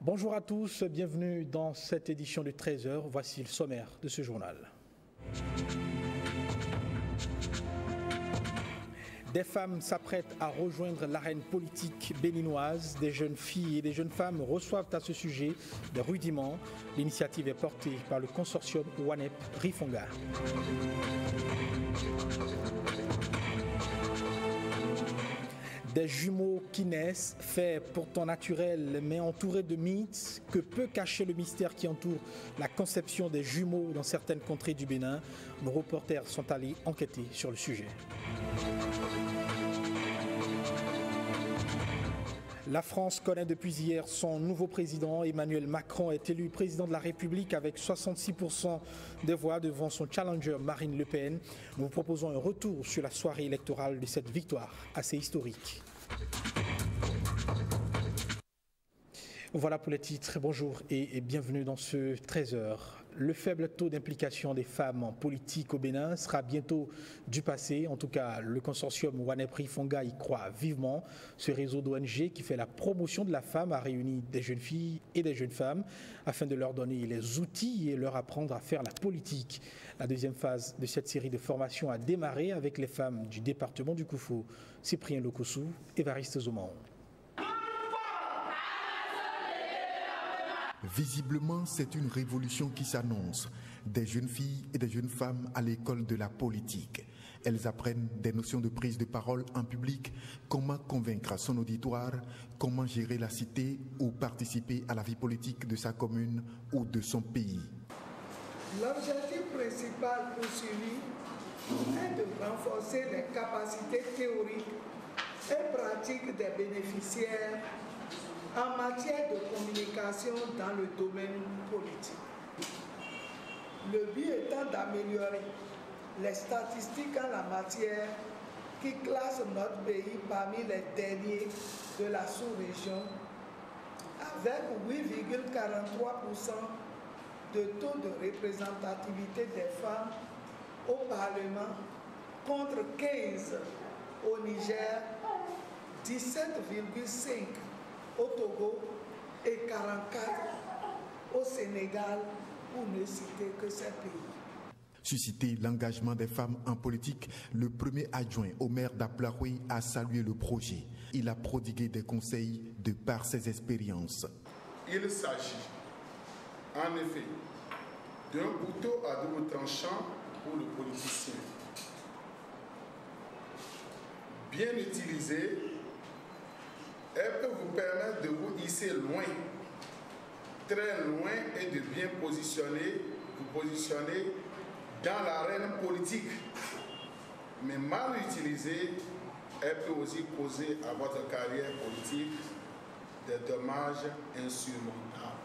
Bonjour à tous, bienvenue dans cette édition du 13h. Voici le sommaire de ce journal. Des femmes s'apprêtent à rejoindre l'arène politique béninoise. Des jeunes filles et des jeunes femmes reçoivent à ce sujet des rudiments. L'initiative est portée par le consortium WANEP Rifonga. Des jumeaux qui naissent, faits pourtant naturels mais entourés de mythes. Que peut cacher le mystère qui entoure la conception des jumeaux dans certaines contrées du Bénin? Nos reporters sont allés enquêter sur le sujet. La France connaît depuis hier son nouveau président. Emmanuel Macron est élu président de la République avec 66% des voix devant son challenger Marine Le Pen. Nous vous proposons un retour sur la soirée électorale de cette victoire assez historique. Voilà pour les titres. Bonjour et bienvenue dans ce 13h. Le faible taux d'implication des femmes en politique au Bénin sera bientôt du passé. En tout cas, le consortium WANEP Rifonga y croit vivement. Ce réseau d'ONG qui fait la promotion de la femme a réuni des jeunes filles et des jeunes femmes afin de leur donner les outils et leur apprendre à faire la politique. La deuxième phase de cette série de formations a démarré avec les femmes du département du Koufou, Cyprien Lokossou et Évariste Zoman. Visiblement, c'est une révolution qui s'annonce. Des jeunes filles et des jeunes femmes à l'école de la politique. Elles apprennent des notions de prise de parole en public, comment convaincre son auditoire, comment gérer la cité ou participer à la vie politique de sa commune ou de son pays. L'objectif principal poursuivi est de renforcer les capacités théoriques et pratiques des bénéficiaires en matière de communication dans le domaine politique. Le but étant d'améliorer les statistiques en la matière qui classent notre pays parmi les derniers de la sous-région avec 8,43% de taux de représentativité des femmes au Parlement contre 15 au Niger, 17,5 au Togo et 44 au Sénégal, pour ne citer que ces pays. Susciter l'engagement des femmes en politique, le premier adjoint au maire d'Aplaroui a salué le projet. Il a prodigué des conseils de par ses expériences. Il s'agit en effet d'un couteau à double tranchant pour le politicien. Bien utilisé, elle peut vous permettre de vous hisser loin, très loin, et de bien vous positionner dans l'arène politique. Mais mal utilisée, elle peut aussi causer à votre carrière politique des dommages insurmontables.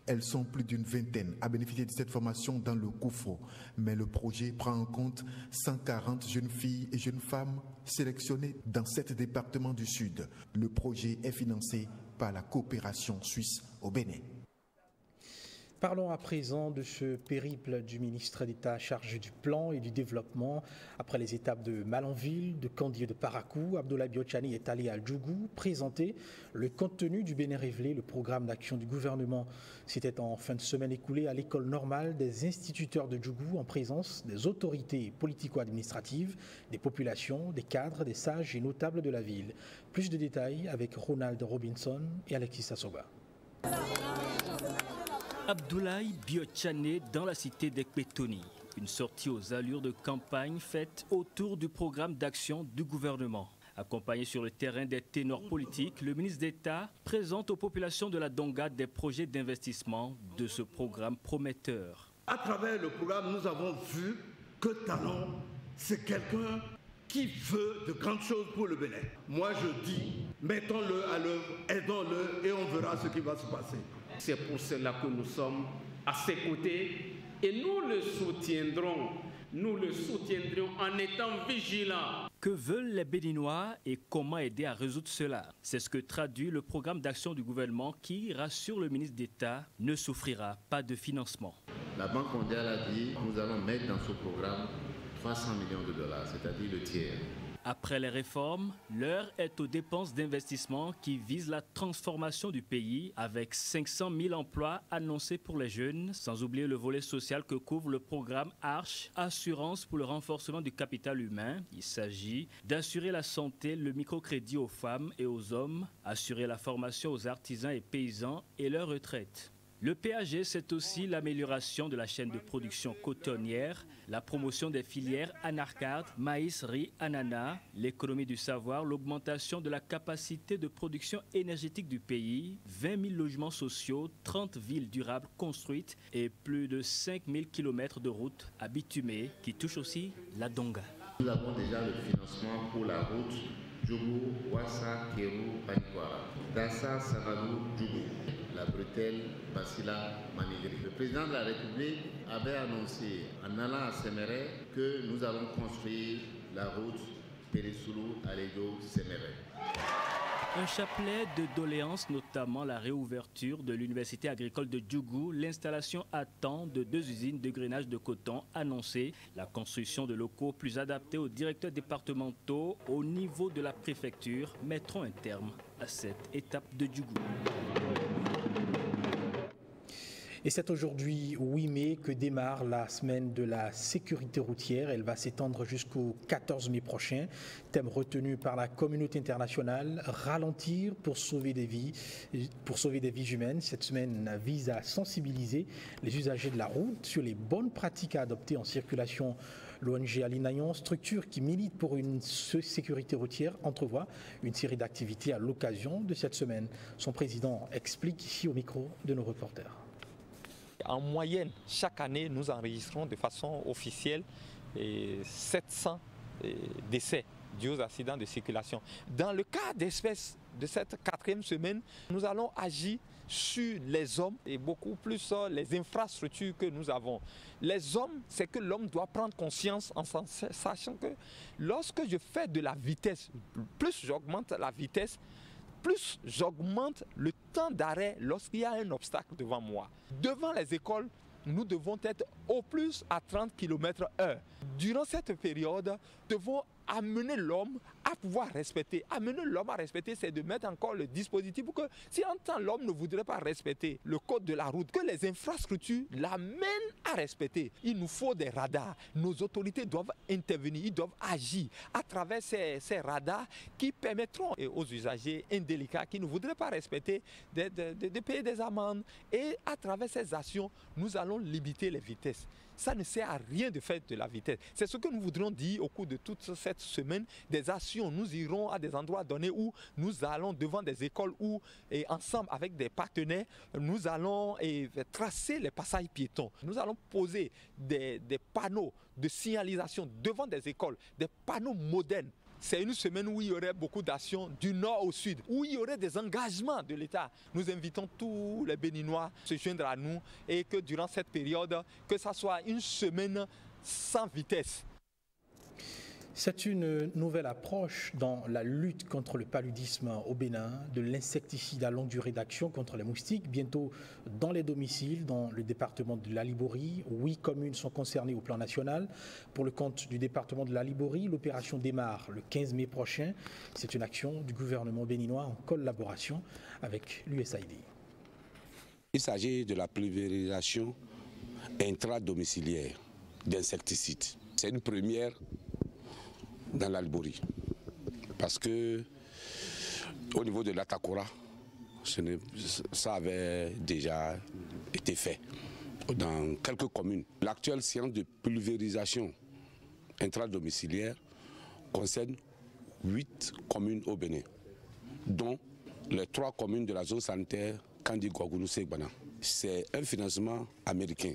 Elles sont plus d'une vingtaine à bénéficier de cette formation dans le Koufou. Mais le projet prend en compte 140 jeunes filles et jeunes femmes sélectionnées dans 7 départements du Sud. Le projet est financé par la coopération suisse au Bénin. Parlons à présent de ce périple du ministre d'État chargé du plan et du développement. Après les étapes de Malanville, de Kandy et de Parakou, Abdoulaye Biotchani est allé à Djougou présenter le contenu du Bénin révélé, le programme d'action du gouvernement. C'était en fin de semaine écoulée à l'école normale des instituteurs de Djougou en présence des autorités politico-administratives, des populations, des cadres, des sages et notables de la ville. Plus de détails avec Ronald Robinson et Alexis Sassoba. Abdoulaye Biotchane dans la cité d'Ekpetoni. Une sortie aux allures de campagne faite autour du programme d'action du gouvernement. Accompagné sur le terrain des ténors politiques, le ministre d'État présente aux populations de la Donga des projets d'investissement de ce programme prometteur. À travers le programme, nous avons vu que Talon, c'est quelqu'un qui veut de grandes choses pour le Bénin. Moi, je dis, mettons-le à l'œuvre, aidons-le et on verra ce qui va se passer. C'est pour cela que nous sommes à ses côtés et nous le soutiendrons. Nous le soutiendrons en étant vigilants. Que veulent les Béninois et comment aider à résoudre cela? C'est ce que traduit le programme d'action du gouvernement qui, rassure le ministre d'État, ne souffrira pas de financement. La Banque mondiale a dit nous allons mettre dans ce programme 300 millions de dollars, c'est-à-dire le tiers. Après les réformes, l'heure est aux dépenses d'investissement qui visent la transformation du pays avec 500 000 emplois annoncés pour les jeunes, sans oublier le volet social que couvre le programme ARCHE, Assurance pour le renforcement du capital humain. Il s'agit d'assurer la santé, le microcrédit aux femmes et aux hommes, assurer la formation aux artisans et paysans et leur retraite. Le PAG, c'est aussi l'amélioration de la chaîne de production cotonnière, la promotion des filières anacarde, maïs, riz, ananas, l'économie du savoir, l'augmentation de la capacité de production énergétique du pays, 20 000 logements sociaux, 30 villes durables construites et plus de 5 000 km de routes à bitumer qui touchent aussi la Donga. Nous avons déjà le financement pour la route Djougou, Ouassa, Kérou, Panikwara, Dassa, Savarou, Djougou, la bretelle, Basila, Manigri. Le président de la République avait annoncé en allant à Séméré que nous allons construire la route Périssoulou, Alédo, Séméré. Un chapelet de doléances, notamment la réouverture de l'université agricole de Djougou, l'installation à temps de 2 usines de grainage de coton annoncées, la construction de locaux plus adaptés aux directeurs départementaux au niveau de la préfecture mettront un terme à cette étape de Djougou. Et c'est aujourd'hui, 8 mai, que démarre la semaine de la sécurité routière. Elle va s'étendre jusqu'au 14 mai prochain. Thème retenu par la communauté internationale, ralentir pour sauver des vies humaines. Cette semaine vise à sensibiliser les usagers de la route sur les bonnes pratiques à adopter en circulation. L'ONG Alinayon, structure qui milite pour une sécurité routière, entrevoit une série d'activités à l'occasion de cette semaine. Son président explique ici au micro de nos reporters. En moyenne, chaque année, nous enregistrons de façon officielle 700 décès dus aux accidents de circulation. Dans le cas d'espèce de cette 4e semaine, nous allons agir sur les hommes et beaucoup plus les infrastructures que nous avons. Les hommes, c'est que l'homme doit prendre conscience en sachant que lorsque je fais de la vitesse, plus j'augmente la vitesse, plus j'augmente le temps d'arrêt lorsqu'il y a un obstacle devant moi. Devant les écoles, nous devons être au plus à 30 km/h. Durant cette période, nous devons amener l'homme à pouvoir respecter. Amener l'homme à respecter, c'est de mettre encore le dispositif pour que si en temps l'homme ne voudrait pas respecter le code de la route, que les infrastructures l'amènent à respecter. Il nous faut des radars. Nos autorités doivent intervenir, ils doivent agir à travers ces radars qui permettront aux usagers indélicats qui ne voudraient pas respecter de payer des amendes. Et à travers ces actions, nous allons limiter les vitesses. Ça ne sert à rien de faire de la vitesse. C'est ce que nous voudrons dire au cours de toute cette semaine. Des actions, nous irons à des endroits donnés où nous allons devant des écoles où, et ensemble avec des partenaires, nous allons tracer les passages piétons. Nous allons poser des panneaux de signalisation devant des écoles, des panneaux modernes. C'est une semaine où il y aurait beaucoup d'actions du nord au sud, où il y aurait des engagements de l'État. Nous invitons tous les Béninois à se joindre à nous et que durant cette période, que ça soit une semaine sans vitesse. C'est une nouvelle approche dans la lutte contre le paludisme au Bénin, de l'insecticide à longue durée d'action contre les moustiques, bientôt dans les domiciles, dans le département de la Liborie. 8 communes sont concernées au plan national. Pour le compte du département de la Liborie, l'opération démarre le 15 mai prochain. C'est une action du gouvernement béninois en collaboration avec l'USAID. Il s'agit de la pulvérisation intradomiciliaire d'insecticides. C'est une première dans l'Albouri, parce que au niveau de l'Atakora, ça avait déjà été fait dans quelques communes. L'actuelle séance de pulvérisation intradomiciliaire concerne 8 communes au Bénin, dont les 3 communes de la zone sanitaire Kandi-Gouagoulou-Segbana. C'est un financement américain,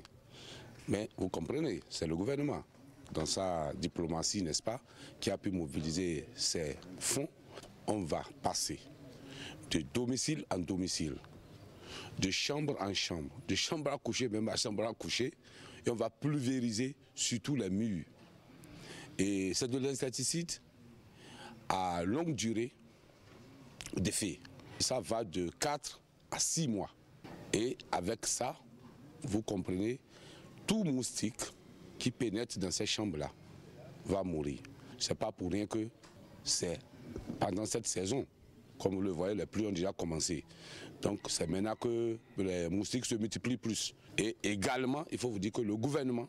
mais vous comprenez, c'est le gouvernement, dans sa diplomatie, n'est-ce pas, qui a pu mobiliser ces fonds. On va passer de domicile en domicile, de chambre en chambre, de chambre à coucher même à chambre à coucher, et on va pulvériser sur tous les murs. Et c'est de l'insecticide à longue durée d'effet. Ça va de 4 à 6 mois. Et avec ça, vous comprenez, tout moustique qui pénètre dans ces chambres-là va mourir. Ce n'est pas pour rien que c'est pendant cette saison. Comme vous le voyez, les pluies ont déjà commencé. Donc c'est maintenant que les moustiques se multiplient plus. Et également, il faut vous dire que le gouvernement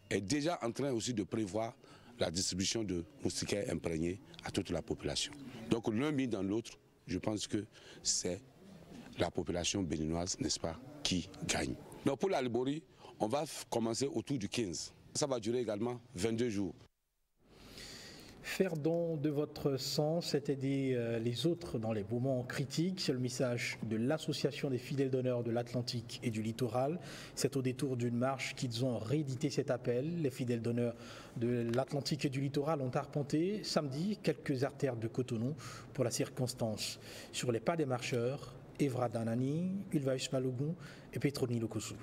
est déjà en train aussi de prévoir la distribution de moustiquaires imprégnés à toute la population. Donc l'un mis dans l'autre, je pense que c'est la population béninoise, n'est-ce pas, qui gagne. Donc pour l'Albouri, on va commencer autour du 15. Ça va durer également 22 jours. Faire don de votre sang, c'est aider les autres dans les moments critiques. C'est le message de l'Association des fidèles d'honneur de l'Atlantique et du littoral. C'est au détour d'une marche qu'ils ont réédité cet appel. Les fidèles d'honneur de l'Atlantique et du littoral ont arpenté samedi quelques artères de Cotonou pour la circonstance. Sur les pas des marcheurs, Evra Danani, Ulvaeus Malogun et Petroni Lokosu.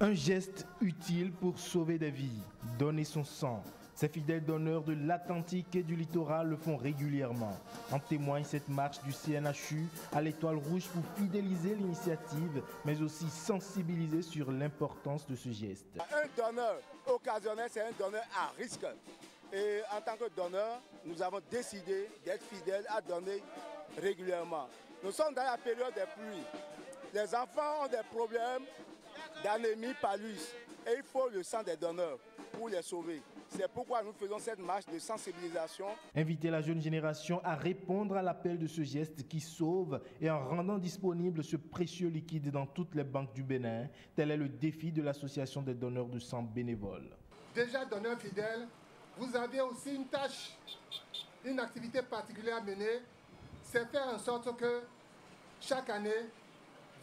Un geste utile pour sauver des vies, donner son sang. Ces fidèles d'honneur de l'Atlantique et du littoral le font régulièrement. En témoigne cette marche du CNHU à l'Étoile Rouge pour fidéliser l'initiative, mais aussi sensibiliser sur l'importance de ce geste. Un donneur occasionnel, c'est un donneur à risque. Et en tant que donneur, nous avons décidé d'être fidèles à donner régulièrement. Nous sommes dans la période des pluies. Les enfants ont des problèmes d'anémie palus et il faut le sang des donneurs pour les sauver. C'est pourquoi nous faisons cette marche de sensibilisation. Inviter la jeune génération à répondre à l'appel de ce geste qui sauve et en rendant disponible ce précieux liquide dans toutes les banques du Bénin, tel est le défi de l'Association des donneurs de sang bénévoles. Déjà donneurs fidèles, vous avez aussi une tâche, une activité particulière à mener, c'est faire en sorte que chaque année,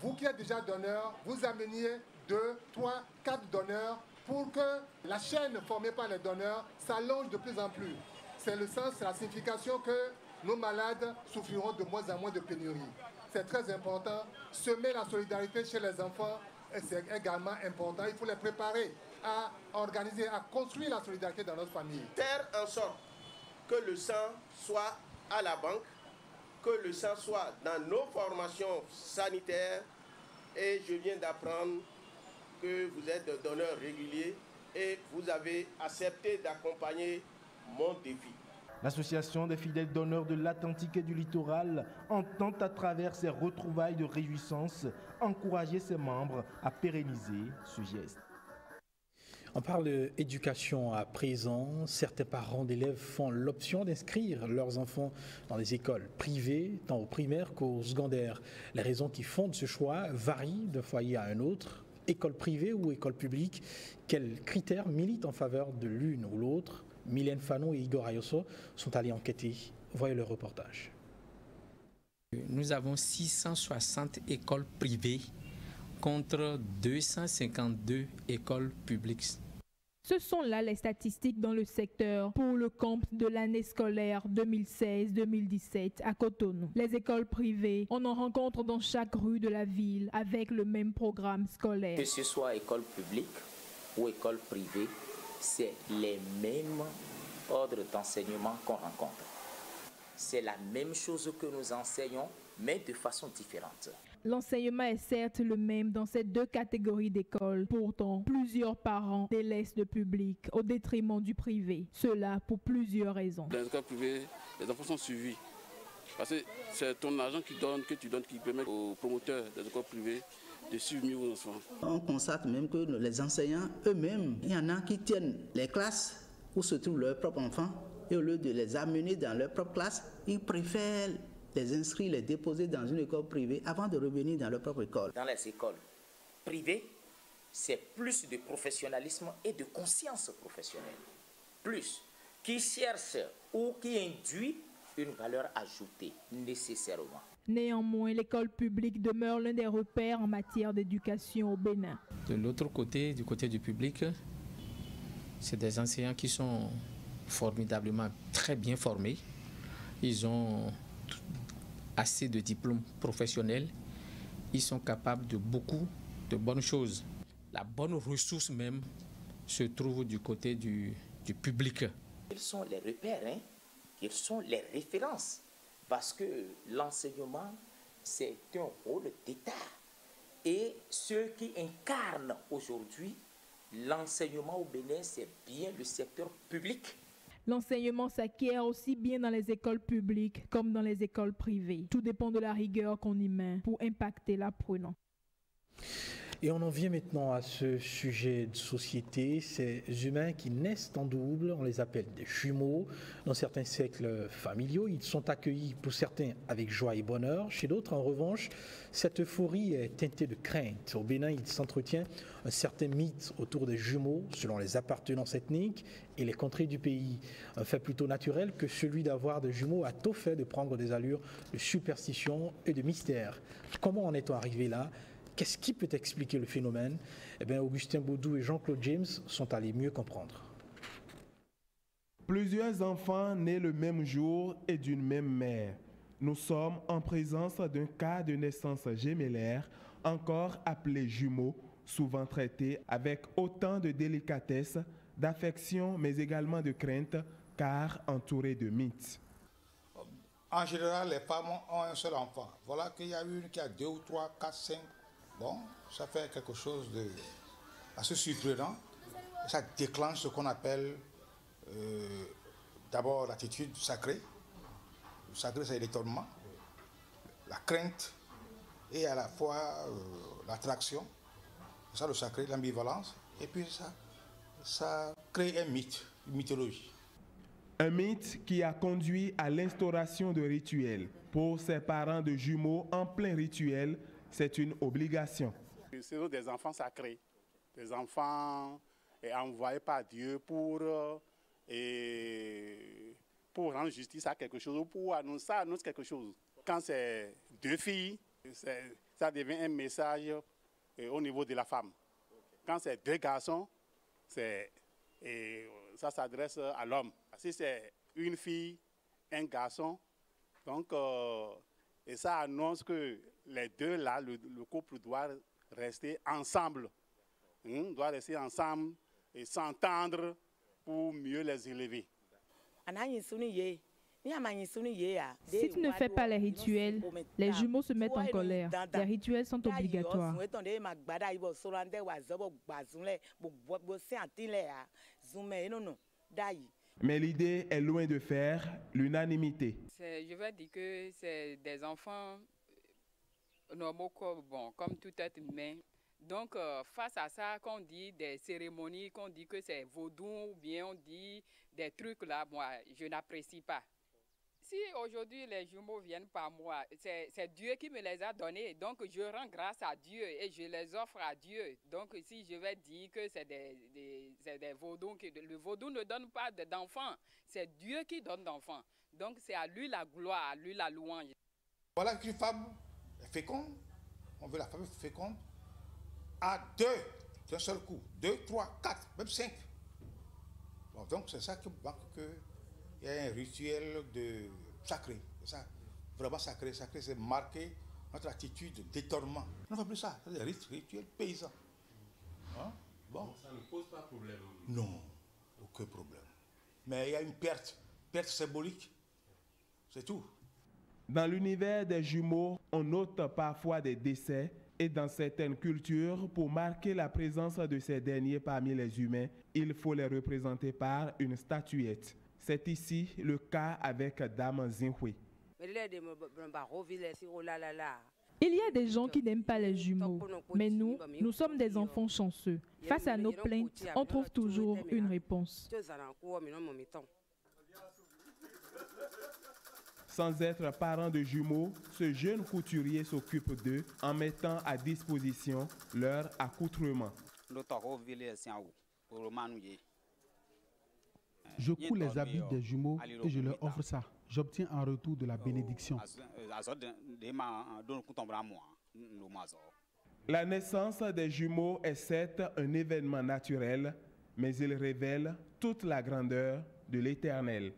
vous qui êtes déjà donneur, vous ameniez 2, 3, 4 donneurs pour que la chaîne formée par les donneurs s'allonge de plus en plus. C'est le sens, c'est la signification que nos malades souffriront de moins en moins de pénurie. C'est très important. Semer la solidarité chez les enfants, c'est également important. Il faut les préparer à organiser, à construire la solidarité dans notre famille. Faire en sorte que le sang soit à la banque, que le sang soit dans nos formations sanitaires. Et je viens d'apprendre que vous êtes donneur régulier et vous avez accepté d'accompagner mon défi. L'Association des fidèles d'honneur de l'Atlantique et du littoral entend à travers ses retrouvailles de réjouissance encourager ses membres à pérenniser ce geste. On parle d'éducation à présent. Certains parents d'élèves font l'option d'inscrire leurs enfants dans des écoles privées, tant au primaire qu'au secondaire. Les raisons qui fondent ce choix varient d'un foyer à un autre. École privée ou école publique, quels critères militent en faveur de l'une ou l'autre? Mylène Fanon et Igor Ayoso sont allés enquêter. Voyez le reportage. Nous avons 660 écoles privées contre 252 écoles publiques. Ce sont là les statistiques dans le secteur pour le compte de l'année scolaire 2016-2017 à Cotonou. Les écoles privées, on en rencontre dans chaque rue de la ville avec le même programme scolaire. Que ce soit école publique ou école privée, c'est les mêmes ordres d'enseignement qu'on rencontre. C'est la même chose que nous enseignons, mais de façon différente. L'enseignement est certes le même dans ces deux catégories d'écoles. Pourtant, plusieurs parents délaissent le public au détriment du privé. Cela pour plusieurs raisons. Dans les écoles privées, les enfants sont suivis. Parce que c'est ton argent que tu donnes qui permet aux promoteurs des écoles privées de suivre mieux vos enfants. On constate même que les enseignants eux-mêmes, il y en a qui tiennent les classes où se trouvent leurs propres enfants et au lieu de les amener dans leur propre classe, ils préfèrent les inscrire, les déposer dans une école privée avant de revenir dans leur propre école. Dans les écoles privées, c'est plus de professionnalisme et de conscience professionnelle. Plus, qui cherche ou qui induit une valeur ajoutée nécessairement. Néanmoins, l'école publique demeure l'un des repères en matière d'éducation au Bénin. De l'autre côté, du côté du public, c'est des enseignants qui sont formidablement très bien formés. Ils ont assez de diplômes professionnels, ils sont capables de beaucoup de bonnes choses. La bonne ressource même se trouve du côté du public. Ils sont les repères, ils sont les références, parce que l'enseignement, c'est un rôle d'État. Et ceux qui incarnent aujourd'hui l'enseignement au Bénin, c'est bien le secteur public. L'enseignement s'acquiert aussi bien dans les écoles publiques comme dans les écoles privées. Tout dépend de la rigueur qu'on y met pour impacter l'apprenant. Et on en vient maintenant à ce sujet de société, ces humains qui naissent en double, on les appelle des jumeaux. Dans certains cercles familiaux, ils sont accueillis pour certains avec joie et bonheur. Chez d'autres, en revanche, cette euphorie est teintée de crainte. Au Bénin, il s'entretient un certain mythe autour des jumeaux selon les appartenances ethniques et les contrées du pays. Un fait plutôt naturel que celui d'avoir des jumeaux a tôt fait de prendre des allures de superstition et de mystère. Comment en est-on arrivé là ? Qu'est-ce qui peut expliquer le phénomène ? Eh bien, Augustin Baudou et Jean-Claude James sont allés mieux comprendre. Plusieurs enfants nés le même jour et d'une même mère. Nous sommes en présence d'un cas de naissance gémellaire, encore appelé jumeaux, souvent traité avec autant de délicatesse, d'affection, mais également de crainte, car entouré de mythes. En général, les femmes ont un seul enfant. Voilà qu'il y a une qui a 2 ou 3, 4, 5. Bon, ça fait quelque chose de assez surprenant. Ça déclenche ce qu'on appelle d'abord l'attitude sacrée. Le sacré, c'est l'étonnement, la crainte et à la fois l'attraction. C'est ça le sacré, l'ambivalence. Et puis ça crée un mythe, une mythologie. Un mythe qui a conduit à l'instauration de rituels. Pour ces parents de jumeaux en plein rituel, c'est une obligation. Ce sont des enfants sacrés, des enfants envoyés par Dieu pour rendre justice à quelque chose ou pour annoncer quelque chose. Quand c'est 2 filles, ça devient un message au niveau de la femme. Quand c'est 2 garçons, ça s'adresse à l'homme. Si c'est une fille, un garçon, donc et ça annonce que les deux là, le couple doit rester ensemble. Doit rester ensemble et s'entendre pour mieux les élever. Si tu ne fais pas les rituels, les jumeaux se mettent en colère. Les rituels sont obligatoires. Mais l'idée est loin de faire l'unanimité. Je vais dire que c'est des enfants normaux comme tout être humain. Donc, face à ça, qu'on dit des cérémonies, qu'on dit que c'est vaudou, ou bien on dit des trucs là, moi, je n'apprécie pas. Si aujourd'hui les jumeaux viennent par moi, c'est Dieu qui me les a donnés. Donc, je rends grâce à Dieu et je les offre à Dieu. Donc, si je vais dire que c'est des vaudous, le vaudou ne donne pas d'enfants. C'est Dieu qui donne d'enfants. Donc, c'est à lui la gloire, à lui la louange. Voilà qu'une femme est féconde. On veut la femme féconde. À 2 d'un seul coup, 2, 3, 4, même 5. Bon, donc c'est ça qui manque, qu'il y a un rituel de sacré. C'est ça, vraiment sacré. Sacré, c'est marquer notre attitude d'étonnement. On ne fait plus ça, c'est des rituels paysans. Hein? Bon. Ça ne pose pas de problème. Non, aucun problème. Mais il y a une perte symbolique. C'est tout. Dans l'univers des jumeaux, on note parfois des décès. Et dans certaines cultures, pour marquer la présence de ces derniers parmi les humains, il faut les représenter par une statuette. C'est ici le cas avec Dame Zinhui. Il y a des gens qui n'aiment pas les jumeaux, mais nous sommes des enfants chanceux. Face à nos plaintes, on trouve toujours une réponse. Sans être parent de jumeaux, ce jeune couturier s'occupe d'eux en mettant à disposition leur accoutrement. Je coule les habits des jumeaux et je leur offre ça. J'obtiens en retour de la bénédiction. La naissance des jumeaux est certes un événement naturel, mais il révèle toute la grandeur de l'Éternel.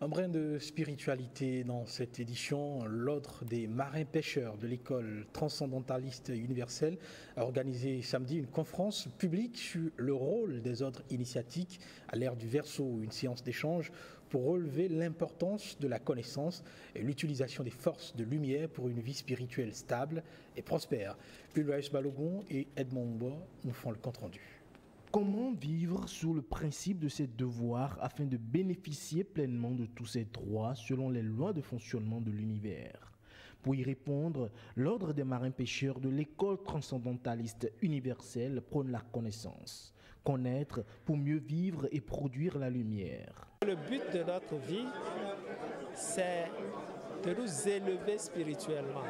Un brin de spiritualité dans cette édition. L'Ordre des marins-pêcheurs de l'école transcendentaliste universelle a organisé samedi une conférence publique sur le rôle des ordres initiatiques à l'ère du Verseau, une séance d'échange pour relever l'importance de la connaissance et l'utilisation des forces de lumière pour une vie spirituelle stable et prospère. Ulvaeus Balogun et Edmond Mbo nous font le compte-rendu. Comment vivre sous le principe de ses devoirs afin de bénéficier pleinement de tous ses droits selon les lois de fonctionnement de l'univers? Pour y répondre, l'Ordre des marins-pêcheurs de l'école transcendentaliste universelle prône la connaissance. Connaître pour mieux vivre et produire la lumière. Le but de notre vie, c'est de nous élever spirituellement.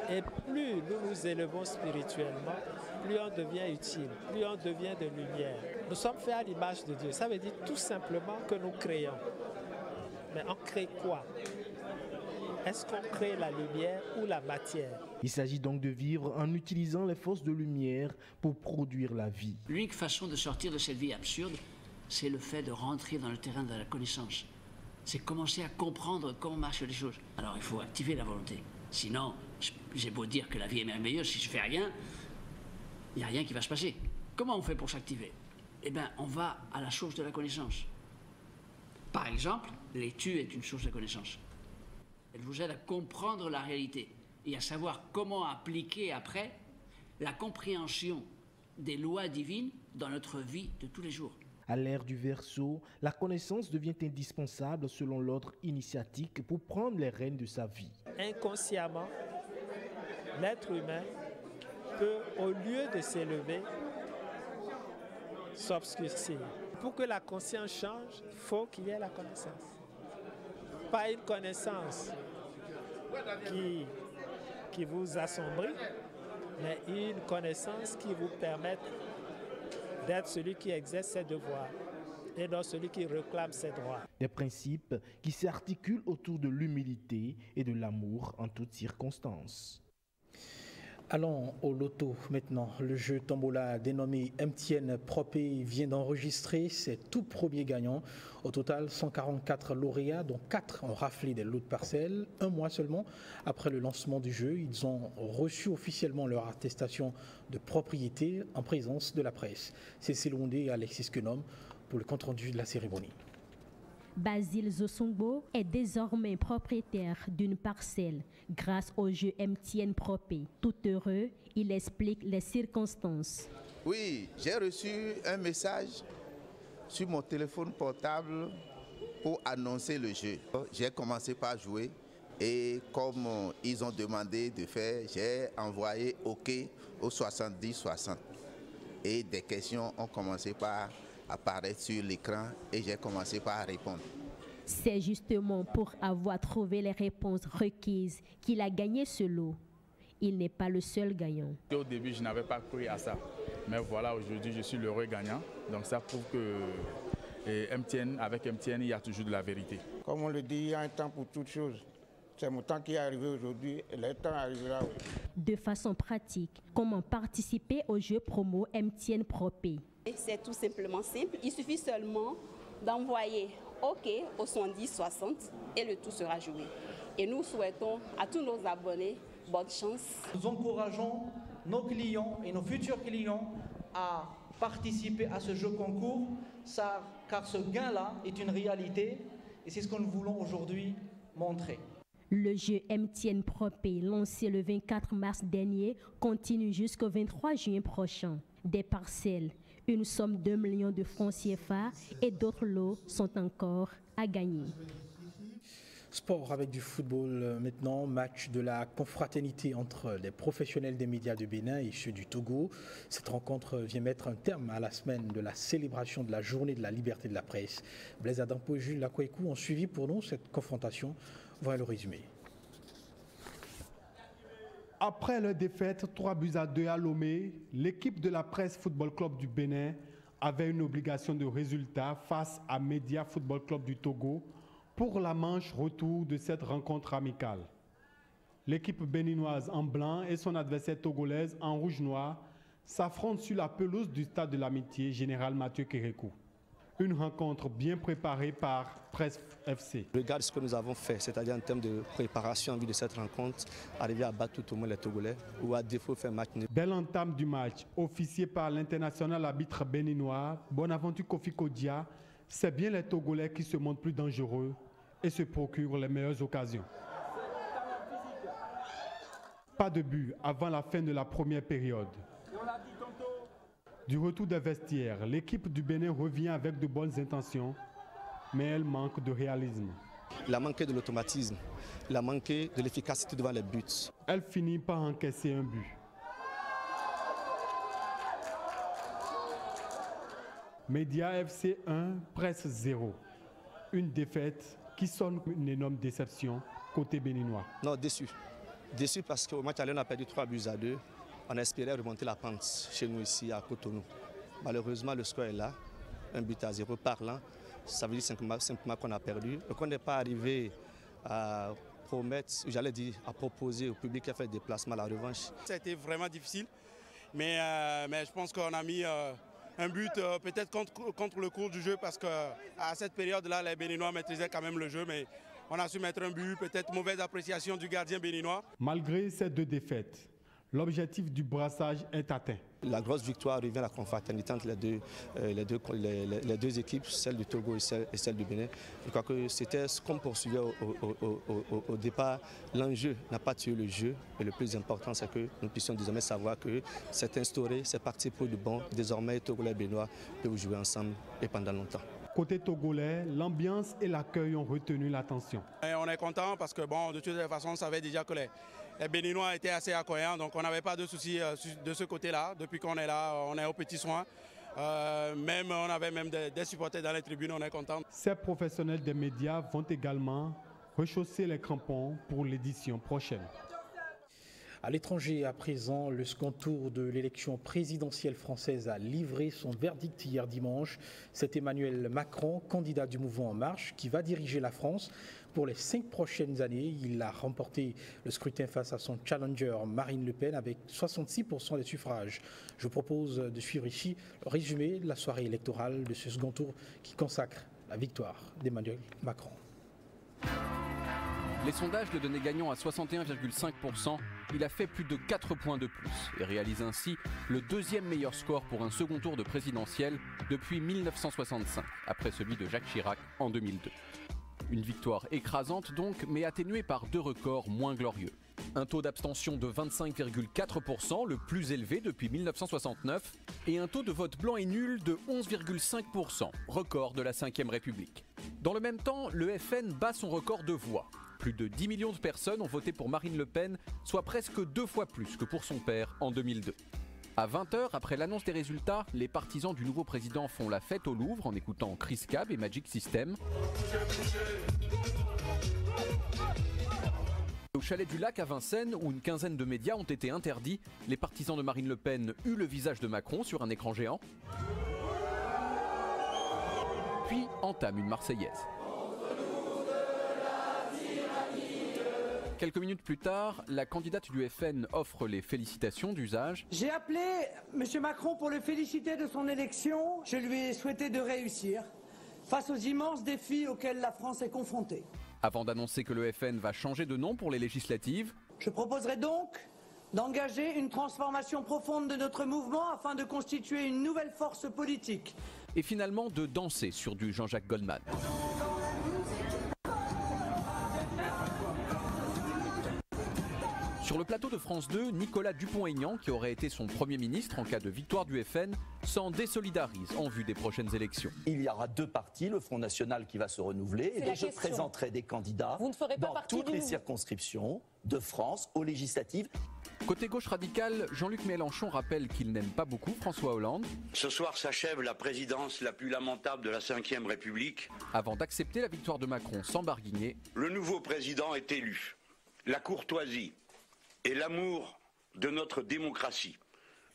Et plus nous nous élevons spirituellement, plus on devient utile, plus on devient de lumière. Nous sommes faits à l'image de Dieu. Ça veut dire tout simplement que nous créons. Mais on crée quoi? Est-ce qu'on crée la lumière ou la matière? Il s'agit donc de vivre en utilisant les forces de lumière pour produire la vie. L'unique façon de sortir de cette vie absurde, c'est le fait de rentrer dans le terrain de la connaissance. C'est commencer à comprendre comment marchent les choses. Alors il faut activer la volonté. Sinon, j'ai beau dire que la vie est merveilleuse, si je fais rien, il n'y a rien qui va se passer. Comment on fait pour s'activer? Eh bien, on va à la source de la connaissance. Par exemple, l'étude est une source de connaissance. Elle vous aide à comprendre la réalité et à savoir comment appliquer après la compréhension des lois divines dans notre vie de tous les jours. À l'ère du Verseau, la connaissance devient indispensable selon l'ordre initiatique pour prendre les rênes de sa vie. Inconsciemment, l'être humain peut, au lieu de s'élever, s'obscurcir. Pour que la conscience change, il faut qu'il y ait la connaissance. Pas une connaissance qui vous assombrit, mais une connaissance qui vous permette d'être celui qui exerce ses devoirs et non celui qui réclame ses droits. Des principes qui s'articulent autour de l'humilité et de l'amour en toutes circonstances. Allons au loto maintenant. Le jeu Tombola dénommé MTN Propé vient d'enregistrer ses tout premiers gagnants. Au total, 144 lauréats, dont 4 ont raflé des lots de parcelles. Un mois seulement après le lancement du jeu, ils ont reçu officiellement leur attestation de propriété en présence de la presse. Cécile Ondé et Alexis Kenom pour le compte-rendu de la cérémonie. Basile Zosongbo est désormais propriétaire d'une parcelle grâce au jeu MTN Propé. Tout heureux, il explique les circonstances. Oui, j'ai reçu un message sur mon téléphone portable pour annoncer le jeu. J'ai commencé par jouer et comme ils ont demandé de faire, j'ai envoyé OK au 70-60. Et des questions ont commencé par apparaître sur l'écran et j'ai commencé par répondre. C'est justement pour avoir trouvé les réponses requises qu'il a gagné ce lot. Il n'est pas le seul gagnant. Au début, je n'avais pas cru à ça. Mais voilà, aujourd'hui, je suis l'heureux gagnant. Donc ça prouve que avec MTN, il y a toujours de la vérité. Comme on le dit, il y a un temps pour toute chose. C'est mon temps qui est arrivé aujourd'hui et le temps arrivera. De façon pratique, comment participer au jeu promo MTN Propé? C'est tout simplement simple. Il suffit seulement d'envoyer OK au 70-60 et le tout sera joué. Et nous souhaitons à tous nos abonnés bonne chance. Nous encourageons nos clients et nos futurs clients à participer à ce jeu concours, car ce gain-là est une réalité et c'est ce que nous voulons aujourd'hui montrer. Le jeu MTN Propé, lancé le 24 mars dernier, continue jusqu'au 23 juin prochain. Des parcelles, une somme d'1 million de francs CFA et d'autres lots sont encore à gagner. Sport avec du football maintenant, match de la confraternité entre les professionnels des médias de Bénin et ceux du Togo. Cette rencontre vient mettre un terme à la semaine de la célébration de la journée de la liberté de la presse. Blaise Adampo et Jules Lakwaikou ont suivi pour nous cette confrontation. Voilà le résumé. Après leur défaite 3-2 à Lomé, l'équipe de la Presse Football Club du Bénin avait une obligation de résultat face à Média Football Club du Togo pour la manche retour de cette rencontre amicale. L'équipe béninoise en blanc et son adversaire togolaise en rouge-noir s'affrontent sur la pelouse du stade de l'Amitié Général Mathieu Kérékou. Une rencontre bien préparée par Presse FC. Regarde ce que nous avons fait, c'est-à-dire en termes de préparation en vue de cette rencontre, arriver à battre tout au moins les Togolais ou à défaut faire match. Belle entame du match, officié par l'international arbitre béninois Bonaventure Kofi Kodia. C'est bien les Togolais qui se montrent plus dangereux et se procurent les meilleures occasions. Pas de but avant la fin de la première période. Du retour des vestiaires, l'équipe du Bénin revient avec de bonnes intentions, mais elle manque de réalisme. Il a manqué de l'automatisme, il a manqué de l'efficacité devant les buts. Elle finit par encaisser un but. Média FC 1, Presse 0. Une défaite qui sonne une énorme déception côté béninois. Non, déçu. Déçu parce qu'au match aller, on a perdu 3-2. On espérait remonter la pente chez nous ici à Cotonou. Malheureusement, le score est là, 1-0 parlant. Ça veut dire simplement qu'on a perdu et qu'on n'est pas arrivé à promettre, j'allais dire, à proposer au public qui a fait le déplacement la revanche. Ça a été vraiment difficile, mais je pense qu'on a mis un but peut-être contre le cours du jeu parce qu'à cette période-là, les Béninois maîtrisaient quand même le jeu, mais on a su mettre un but, peut-être mauvaise appréciation du gardien béninois. Malgré ces deux défaites, l'objectif du brassage est atteint. La grosse victoire revient à la confraternité entre les deux équipes, celle du Togo et celle du Bénin. Je crois que c'était ce qu'on poursuivait au départ. L'enjeu n'a pas tué le jeu et le plus important, c'est que nous puissions désormais savoir que c'est instauré, c'est parti pour du bon. Désormais, Togolais et Béninois peuvent jouer ensemble et pendant longtemps. Côté togolais, l'ambiance et l'accueil ont retenu l'attention. On est content parce que bon, de toute façon, on savait déjà que les Béninois étaient assez accueillants, donc on n'avait pas de soucis de ce côté-là. Depuis qu'on est là, on est aux petits soins. On avait même des supporters dans les tribunes, on est content. Ces professionnels des médias vont également rechausser les crampons pour l'édition prochaine. À l'étranger, à présent, le second tour de l'élection présidentielle française a livré son verdict hier dimanche. C'est Emmanuel Macron, candidat du mouvement En Marche, qui va diriger la France pour les 5 prochaines années. Il a remporté le scrutin face à son challenger Marine Le Pen avec 66% des suffrages. Je vous propose de suivre ici le résumé de la soirée électorale de ce second tour qui consacre la victoire d'Emmanuel Macron. Les sondages le donnaient gagnant à 61,5%. Il a fait plus de 4 points de plus et réalise ainsi le deuxième meilleur score pour un second tour de présidentielle depuis 1965, après celui de Jacques Chirac en 2002. Une victoire écrasante donc, mais atténuée par 2 records moins glorieux. Un taux d'abstention de 25,4%, le plus élevé depuis 1969, et un taux de vote blanc et nul de 11,5%, record de la Ve République. Dans le même temps, le FN bat son record de voix. Plus de 10 millions de personnes ont voté pour Marine Le Pen, soit presque 2 fois plus que pour son père en 2002. À 20h, après l'annonce des résultats, les partisans du nouveau président font la fête au Louvre en écoutant Chris Cab et Magic System. Au chalet du Lac à Vincennes, où une quinzaine de médias ont été interdits, les partisans de Marine Le Pen eurent le visage de Macron sur un écran géant. Puis entament une Marseillaise. Quelques minutes plus tard, la candidate du FN offre les félicitations d'usage. J'ai appelé M. Macron pour le féliciter de son élection. Je lui ai souhaité de réussir face aux immenses défis auxquels la France est confrontée. Avant d'annoncer que le FN va changer de nom pour les législatives. Je proposerai donc d'engager une transformation profonde de notre mouvement afin de constituer une nouvelle force politique. Et finalement de danser sur du Jean-Jacques Goldman. Sur le plateau de France 2, Nicolas Dupont-Aignan, qui aurait été son Premier ministre en cas de victoire du FN, s'en désolidarise en vue des prochaines élections. Il y aura 2 partis, le Front National qui va se renouveler, et je présenterai des candidats dans toutes les circonscriptions de France aux législatives. Côté gauche radicale, Jean-Luc Mélenchon rappelle qu'il n'aime pas beaucoup François Hollande. Ce soir s'achève la présidence la plus lamentable de la Ve République. Avant d'accepter la victoire de Macron sans barguigner. Le nouveau président est élu. La courtoisie et l'amour de notre démocratie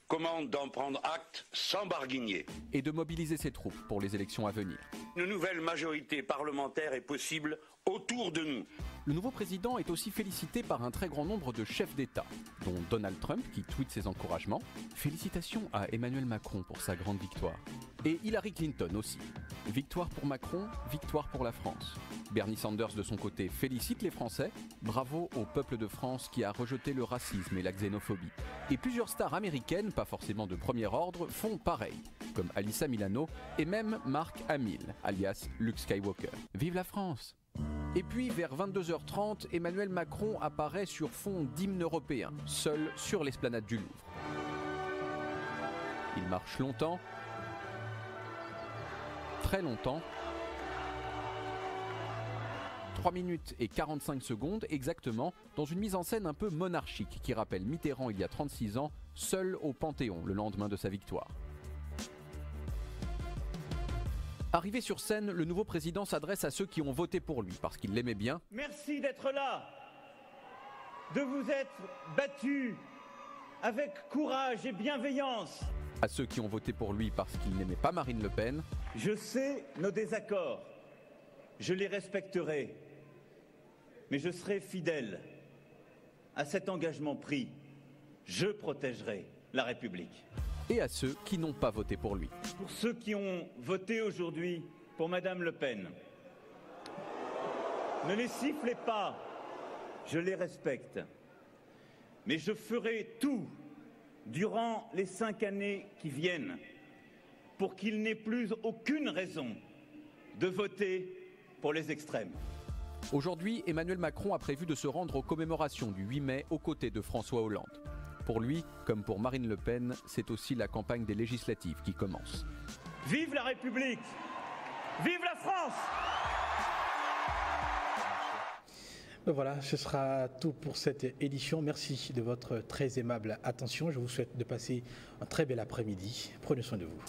commandent d'en prendre acte sans barguigner. Et de mobiliser ses troupes pour les élections à venir. Une nouvelle majorité parlementaire est possible autour de nous. Le nouveau président est aussi félicité par un très grand nombre de chefs d'État, dont Donald Trump qui tweet ses encouragements. Félicitations à Emmanuel Macron pour sa grande victoire. Et Hillary Clinton aussi. Victoire pour Macron, victoire pour la France. Bernie Sanders de son côté félicite les Français. Bravo au peuple de France qui a rejeté le racisme et la xénophobie. Et plusieurs stars américaines, pas forcément de premier ordre, font pareil, comme Alyssa Milano et même Mark Hamill, alias Luke Skywalker. Vive la France! Et puis vers 22h30, Emmanuel Macron apparaît sur fond d'hymne européen, seul sur l'esplanade du Louvre. Il marche longtemps, très longtemps. 3 minutes et 45 secondes exactement, dans une mise en scène un peu monarchique qui rappelle Mitterrand il y a 36 ans, seul au Panthéon le lendemain de sa victoire. Arrivé sur scène, le nouveau président s'adresse à ceux qui ont voté pour lui parce qu'il l'aimait bien. Merci d'être là, de vous être battus avec courage et bienveillance. À ceux qui ont voté pour lui parce qu'il n'aimait pas Marine Le Pen. Je sais nos désaccords, je les respecterai, mais je serai fidèle à cet engagement pris. Je protégerai la République. Et à ceux qui n'ont pas voté pour lui. Pour ceux qui ont voté aujourd'hui pour Madame Le Pen, ne les sifflez pas, je les respecte, mais je ferai tout durant les 5 années qui viennent pour qu'il n'ait plus aucune raison de voter pour les extrêmes. Aujourd'hui, Emmanuel Macron a prévu de se rendre aux commémorations du 8 mai aux côtés de François Hollande. Pour lui, comme pour Marine Le Pen, c'est aussi la campagne des législatives qui commence. Vive la République! Vive la France! Voilà, ce sera tout pour cette édition. Merci de votre très aimable attention. Je vous souhaite de passer un très bel après-midi. Prenez soin de vous.